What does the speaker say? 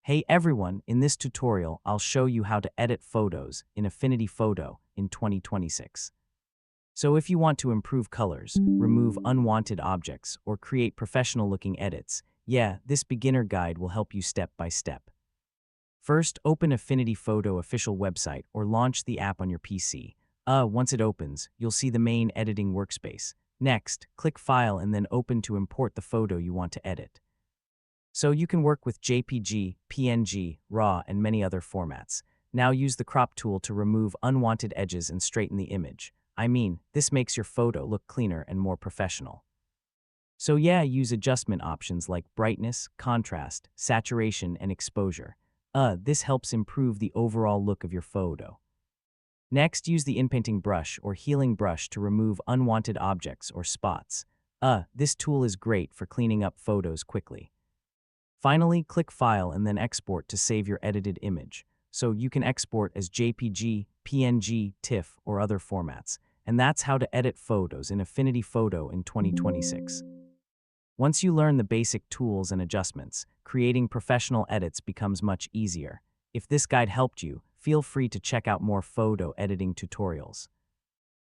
Hey everyone, in this tutorial, I'll show you how to edit photos in Affinity Photo in 2026. So if you want to improve colors, remove unwanted objects, or create professional-looking edits, yeah, this beginner guide will help you step by step. First, open Affinity Photo official website or launch the app on your PC. Once it opens, you'll see the main editing workspace. Next, click File and then Open to import the photo you want to edit. So you can work with JPG, PNG, RAW, and many other formats. Now use the crop tool to remove unwanted edges and straighten the image. This makes your photo look cleaner and more professional. So yeah, use adjustment options like brightness, contrast, saturation, and exposure. This helps improve the overall look of your photo. Next, use the inpainting brush or healing brush to remove unwanted objects or spots. This tool is great for cleaning up photos quickly. Finally, click File and then Export to save your edited image. So you can export as JPG, PNG, TIFF, or other formats. And that's how to edit photos in Affinity Photo in 2026. Once you learn the basic tools and adjustments, creating professional edits becomes much easier. If this guide helped you, feel free to check out more photo editing tutorials.